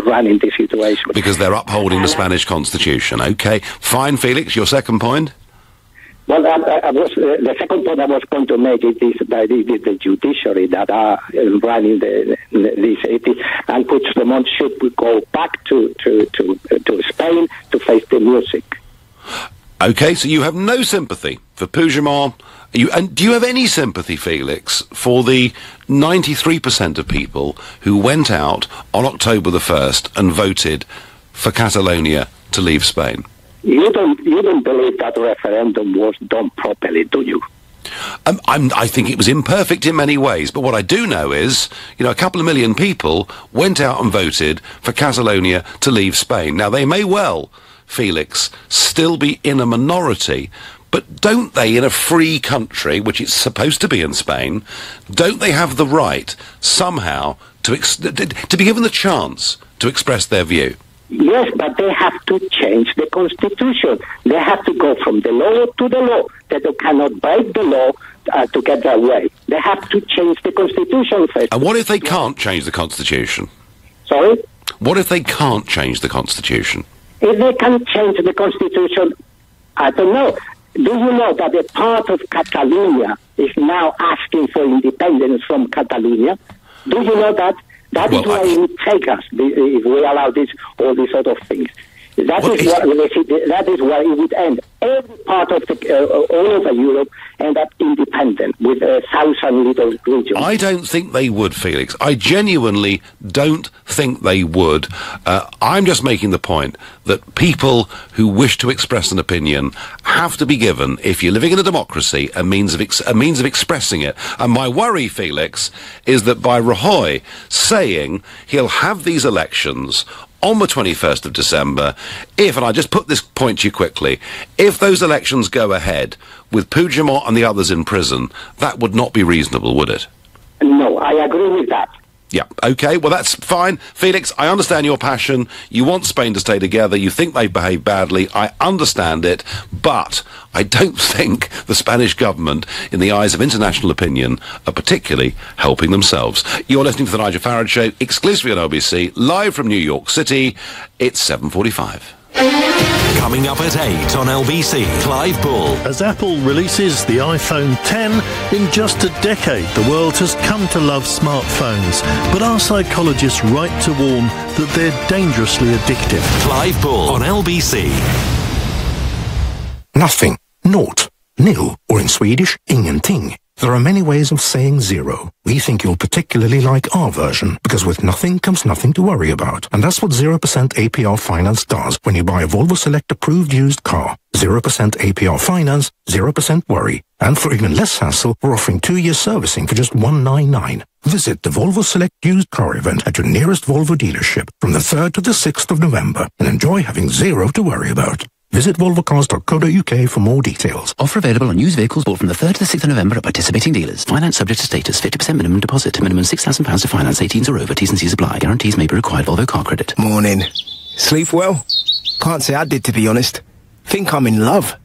running this situation. Because they're upholding the Spanish Constitution. Okay, fine, Felix, your second point? Well, the second point I was going to make is the judiciary that are running this, and Puigdemont should go back to Spain to face the music. Okay, so you have no sympathy for Puigdemont. And do you have any sympathy, Felix, for the 93% of people who went out on October the 1st and voted for Catalonia to leave Spain? You don't believe that referendum was done properly, do you? I think it was imperfect in many ways, but what I do know is, a couple of million people went out and voted for Catalonia to leave Spain. Now, they may well, Felix, still be in a minority, but don't they, in a free country, which it's supposed to be in Spain, don't they have the right, somehow, to be given the chance to express their view? Yes, but they have to change the constitution. They have to go from the law to the law. They cannot break the law to get their way. They have to change the constitution first. And what if they can't change the constitution? Sorry? What if they can't change the constitution? If they can change the constitution, I don't know. Do you know that a part of Catalonia is now asking for independence from Catalonia? Do you know that? That is where it would take us if we allow all these sort of things. That is where it would end. Every part of all over Europe end up independent with 1,000 little regions. I don't think they would, Felix. I genuinely don't think they would. I'm just making the point that people who wish to express an opinion have to be given, if you're living in a democracy, a means of expressing it. And my worry, Felix, is that by Rajoy saying he'll have these elections on the 21st of December, and I just put this point to you quickly, if those elections go ahead with Puigdemont and the others in prison, that would not be reasonable, would it? No, I agree with that. Yeah, okay, well that's fine. Felix, I understand your passion. You want Spain to stay together. You think they've behaved badly. I understand it. But I don't think the Spanish government, in the eyes of international opinion, are particularly helping themselves. You're listening to The Nigel Farage Show, exclusively on LBC, live from New York City. It's 7:45. Coming up at 8 on LBC, Clive Bull. As Apple releases the iPhone 10, in just a decade the world has come to love smartphones. But are psychologists right to warn that they're dangerously addictive? Clive Bull on LBC. Nothing, naught, nil, or in Swedish, ingenting. There are many ways of saying zero. We think you'll particularly like our version, because with nothing comes nothing to worry about. And that's what 0% APR finance does when you buy a Volvo Select approved used car. 0% APR finance, 0% worry. And for even less hassle, we're offering 2-year servicing for just $199. Visit the Volvo Select used car event at your nearest Volvo dealership from the 3rd to the 6th of November and enjoy having zero to worry about. Visit volvocars.co.uk for more details. Offer available on used vehicles bought from the 3rd to the 6th of November at participating dealers. Finance subject to status. 50% minimum deposit. Minimum £6,000 to finance. 18s or over. T's and C's apply. Guarantees may be required. Volvo car credit. Morning. Sleep well? Can't say I did, to be honest. Think I'm in love.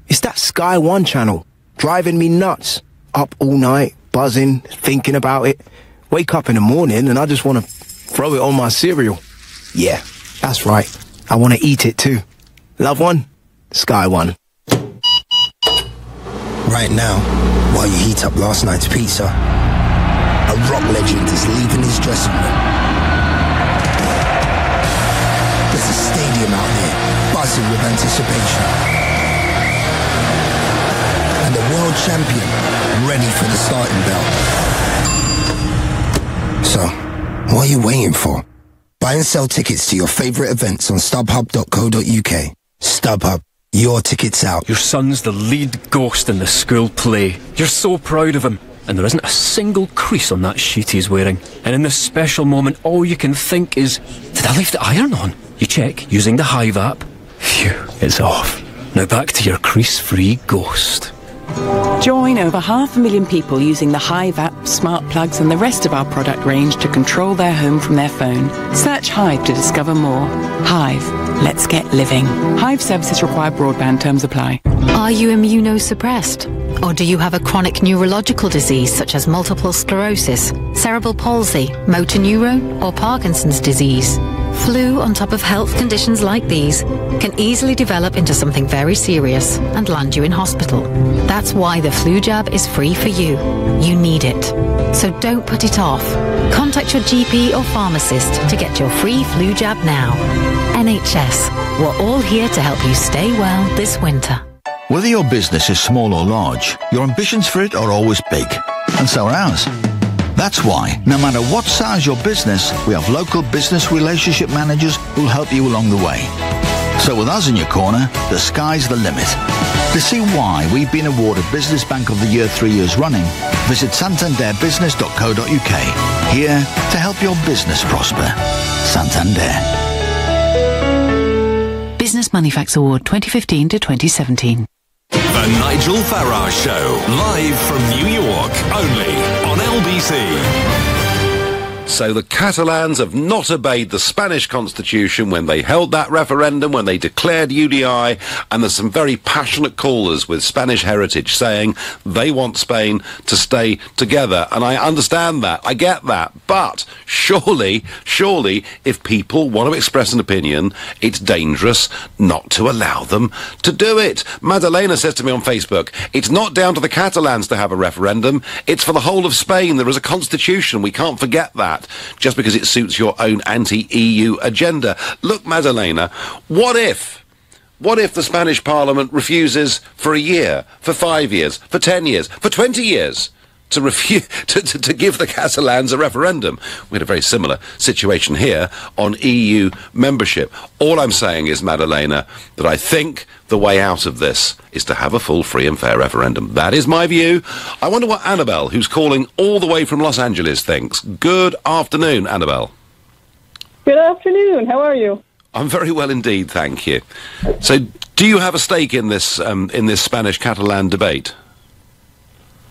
It's that Sky One channel. Driving me nuts. Up all night, buzzing, thinking about it. Wake up in the morning and I just want to throw it on my cereal. Yeah, that's right. I want to eat it too. Love one? Sky One. Right now, while you heat up last night's pizza, a rock legend is leaving his dressing room. There's a stadium out there buzzing with anticipation. And the world champion ready for the starting bell. So, what are you waiting for? Buy and sell tickets to your favourite events on StubHub.co.uk. StubHub, your tickets out. Your son's the lead ghost in the school play. You're so proud of him. And there isn't a single crease on that sheet he's wearing. And in this special moment, all you can think is, did I leave the iron on? You check using the Hive app. Phew, it's off. Now back to your crease-free ghost. Join over 500,000 people using the Hive app, smart plugs and the rest of our product range to control their home from their phone. Search Hive to discover more. Hive, let's get living. Hive services require broadband, terms apply. Are you immunosuppressed? Or do you have a chronic neurological disease such as multiple sclerosis, cerebral palsy, motor neurone or Parkinson's disease? Flu on top of health conditions like these can easily develop into something very serious and land you in hospital. That's why the flu jab is free for you. You need it. So don't put it off. Contact your GP or pharmacist to get your free flu jab now. NHS, we're all here to help you stay well this winter. Whether your business is small or large, your ambitions for it are always big. And so are ours. That's why, no matter what size your business, we have local business relationship managers who'll help you along the way. So with us in your corner, the sky's the limit. To see why we've been awarded Business Bank of the Year 3 years running, visit santanderbusiness.co.uk. Here to help your business prosper. Santander. Business Moneyfax Award 2015 to 2017. The Nigel Farage Show, live from New York, only on LBC. So the Catalans have not obeyed the Spanish constitution when they held that referendum, when they declared UDI, and there's some very passionate callers with Spanish heritage saying they want Spain to stay together. And I understand that, I get that, but surely, if people want to express an opinion, it's dangerous not to allow them to do it. Madalena says to me on Facebook, it's not down to the Catalans to have a referendum, it's for the whole of Spain. There is a constitution, we can't forget that. Just because it suits your own anti-EU agenda. Look, Madalena, what if the Spanish Parliament refuses for a year, for 5 years, for 10 years, for 20 years to refuse to give the Catalans a referendum? We had a very similar situation here on EU membership. All I'm saying is, Madalena, that I think the way out of this is to have a full, free and fair referendum. That is my view. I wonder what Annabelle, who's calling all the way from Los Angeles, thinks. Good afternoon, Annabelle. Good afternoon. How are you? I'm very well indeed, thank you. So, do you have a stake in this Spanish-Catalan debate?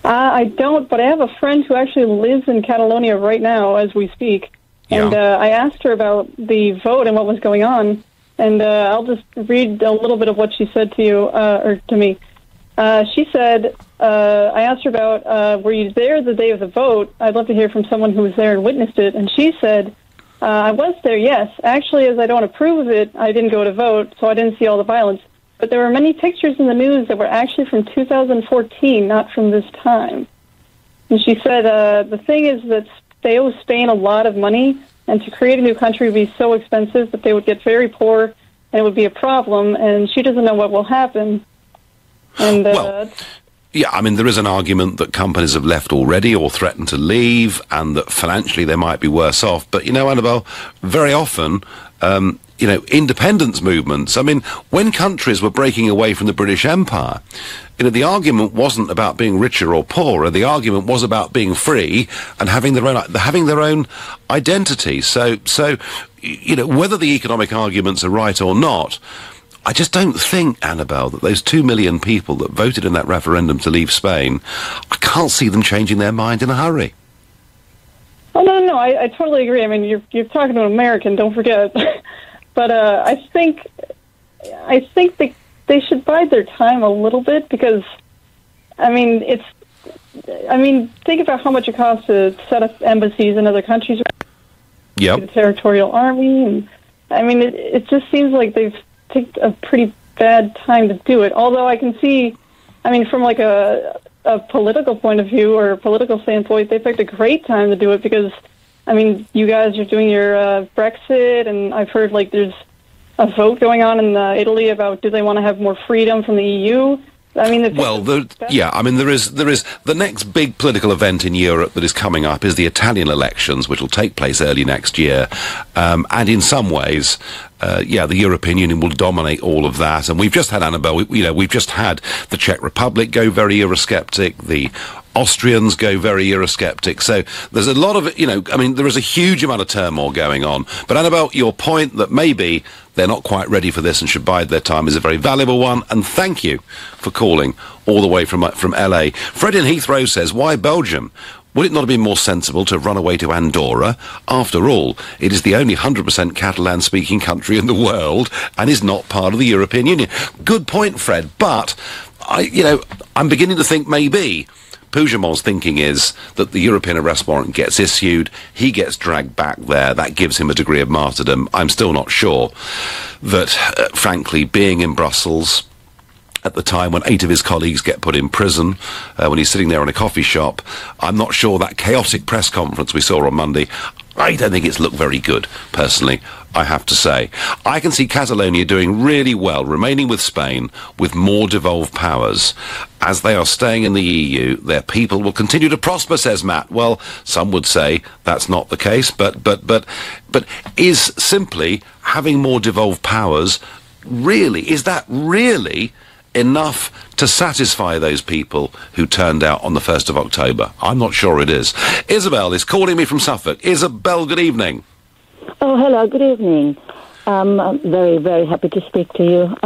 I don't, but I have a friend who actually lives in Catalonia right now as we speak. And I asked her about the vote and what was going on. And I'll just read a little bit of what she said to you, or to me. She said, I asked her about, were you there the day of the vote? I'd love to hear from someone who was there and witnessed it. And she said, I was there, yes. Actually, as I don't approve of it, I didn't go to vote, so I didn't see all the violence. But there were many pictures in the news that were actually from 2014, not from this time. And she said, the thing is that they owe Spain a lot of money, and to create a new country would be so expensive that they would get very poor, and it would be a problem, and she doesn't know what will happen. And yeah, I mean, there is an argument that companies have left already or threatened to leave, and that financially they might be worse off. But, you know, Annabelle, very often, you know, independence movements, I mean, when countries were breaking away from the British Empire, you know, the argument wasn't about being richer or poorer. The argument was about being free and having their own identity. So, you know, whether the economic arguments are right or not, I just don't think, Annabelle, that those 2 million people that voted in that referendum to leave Spain, I can't see them changing their mind in a hurry. Oh, no, I totally agree. I mean, you're talking to an American, don't forget. But I think they should bide their time a little bit because, I mean, think about how much it costs to set up embassies in other countries. Yep. The territorial army, and I mean, it just seems like they've taken a pretty bad time to do it. Although I can see, I mean, from like a political point of view or a political standpoint, they picked a great time to do it because, I mean, you guys are doing your Brexit, and I've heard like there's a vote going on in Italy about do they want to have more freedom from the EU. I mean, there is the next big political event in Europe that is coming up is the Italian elections, which will take place early next year, and in some ways, the European Union will dominate all of that. And we've just had, Annabelle, we've just had the Czech Republic go very Eurosceptic, the Austrians go very Eurosceptic. So there's a lot of, there is a huge amount of turmoil going on. But Annabelle, your point that maybe they're not quite ready for this and should bide their time is a very valuable one. And thank you for calling all the way from LA. Fred in Heathrow says, why Belgium? Would it not have been more sensible to run away to Andorra? After all, it is the only 100% Catalan-speaking country in the world and is not part of the European Union. Good point, Fred. But I'm beginning to think maybe Puigdemont's thinking is that the European arrest warrant gets issued, he gets dragged back there, that gives him a degree of martyrdom. I'm still not sure that, frankly, being in Brussels at the time when 8 of his colleagues get put in prison, when he's sitting there in a coffee shop, I'm not sure that chaotic press conference we saw on Monday, I don't think it's looked very good, personally, I have to say. I can see Catalonia doing really well, remaining with Spain, with more devolved powers. As they are staying in the EU, their people will continue to prosper, says Matt. Well, some would say that's not the case, but is simply having more devolved powers is that really enough to satisfy those people who turned out on the 1st of October? I'm not sure it is. Isabel is calling me from Suffolk. Isabel, good evening. Oh, hello, good evening. I'm very, very happy to speak to you.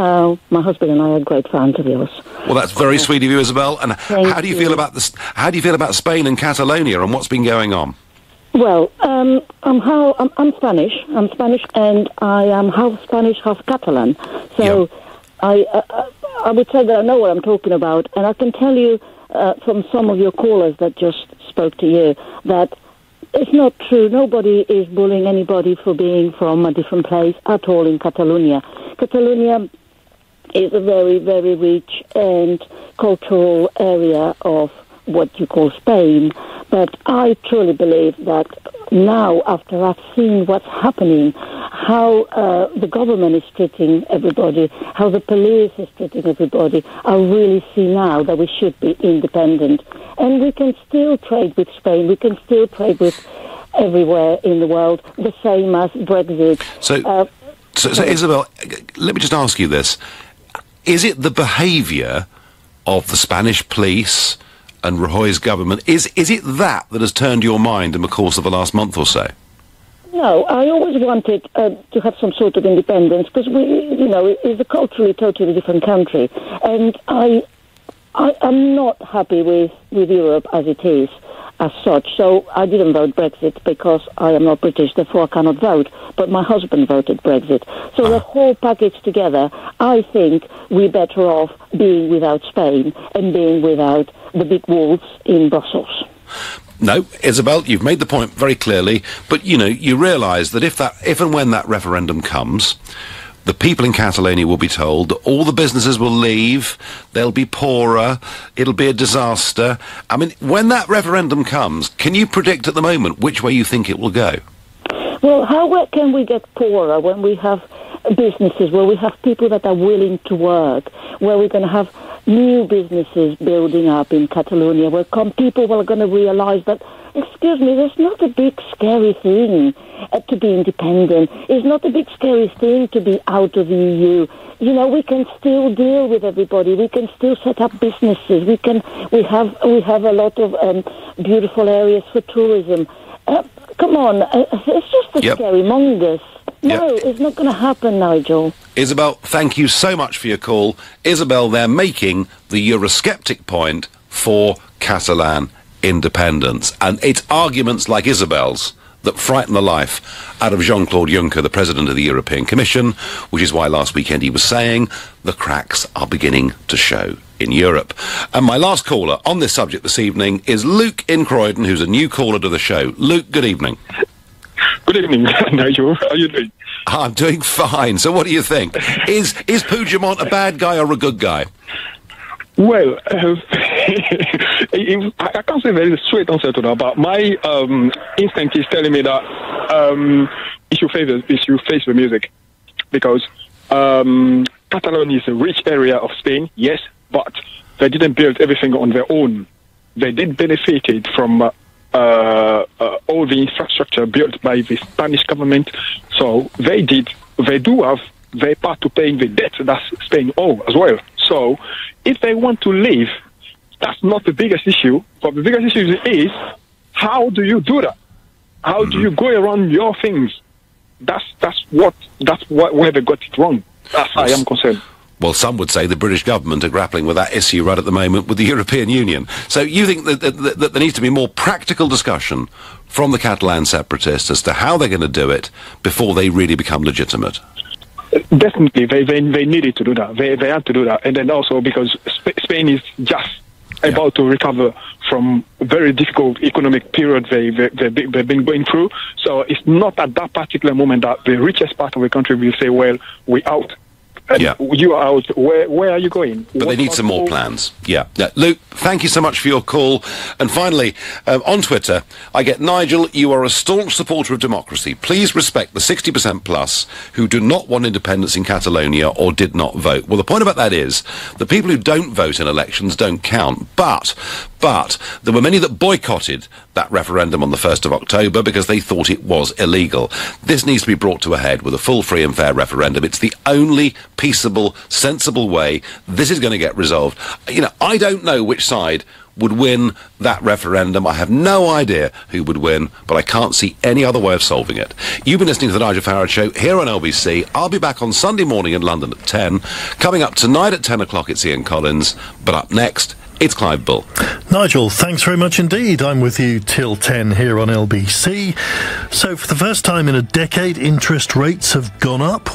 My husband and I are great fans of yours. Well, that's very sweet of you, Isabel. And how do you feel about this? How do you feel about Spain and Catalonia and what's been going on? Well, I'm Spanish. I'm Spanish, and I am half Spanish, half Catalan. So I would say that I know what I'm talking about, and I can tell you from some of your callers that just spoke to you that it's not true. Nobody is bullying anybody for being from a different place at all in Catalonia. Catalonia is a very, very rich and cultural area of what you call Spain. But I truly believe that now, after I've seen what's happening, how the government is treating everybody, how the police is treating everybody, I really see now that we should be independent. And we can still trade with Spain. We can still trade with everywhere in the world, the same as Brexit. So Isabel, let me just ask you this. Is it the behaviour of the Spanish police and Rajoy's government, is it that has turned your mind in the course of the last month or so? No, I always wanted to have some sort of independence because it's a culturally totally different country, and I'm not happy with Europe as it is, as such. So I didn't vote Brexit because I am not British, therefore I cannot vote. But my husband voted Brexit. So the whole package together, I think we're better off being without Spain and being without the big wolves in Brussels. No, Isabel, you've made the point very clearly, but you realise that if and when that referendum comes, the people in Catalonia will be told that all the businesses will leave, they'll be poorer, it'll be a disaster. I mean, when that referendum comes, can you predict at the moment which way you think it will go? Well, how can we get poorer when we have businesses, where we have people that are willing to work, where we're going to have new businesses building up in Catalonia, where people are going to realise that, excuse me, there's not a big scary thing to be independent. It's not a big scary thing to be out of the EU. We can still deal with everybody. We can still set up businesses. We have a lot of beautiful areas for tourism. Come on, it's just the scarymongers. No, it's not going to happen, Nigel. Isabel, thank you so much for your call. Isabel, they're making the Eurosceptic point for Catalan independence. And it's arguments like Isabel's that frighten the life out of Jean-Claude Juncker, the President of the European Commission, which is why last weekend he was saying the cracks are beginning to show in Europe. And my last caller on this subject this evening is Luke in Croydon, who's a new caller to the show. Luke, good evening. Good evening, Nigel. How are you doing? I'm doing fine. So what do you think? Is Puigdemont a bad guy or a good guy? Well, I can't say a very straight answer to that, but my instinct is telling me that you should face the music, because Catalonia is a rich area of Spain, yes, but they didn't build everything on their own. They did benefited from all the infrastructure built by the Spanish government, so they did they do have their part to paying the debt that Spain owes as well. So if they want to leave, that's not the biggest issue. But the biggest issue is, how do you do that? How do you go around your things? That's where they got it wrong. That's how I am concerned. Well, some would say the British government are grappling with that issue right at the moment with the European Union. So you think that there needs to be more practical discussion from the Catalan separatists as to how they're going to do it before they really become legitimate? Definitely, they needed to do that. They had to do that. And then also because Spain is just about to recover from a very difficult economic period they've been going through. So it's not at that particular moment that the richest part of the country will say, well, we're out. You are out. Where are you going? But they need some more plans. Yeah. Luke, thank you so much for your call. And finally, on Twitter, I get, Nigel, you are a staunch supporter of democracy. Please respect the 60% plus who do not want independence in Catalonia or did not vote. Well, the point about that is the people who don't vote in elections don't count. But there were many that boycotted that referendum on the 1st of October because they thought it was illegal. This needs to be brought to a head with a full, free and fair referendum. It's the only peaceable, sensible way this is going to get resolved. You know, I don't know which side would win that referendum. I have no idea who would win, but I can't see any other way of solving it. You've been listening to the Nigel Farage Show here on LBC. I'll be back on Sunday morning in London at 10. Coming up tonight at 10 o'clock, it's Ian Collins. But up next, it's Clive Bull. Nigel, thanks very much indeed. I'm with you till 10 here on LBC. So for the first time in a decade, interest rates have gone up.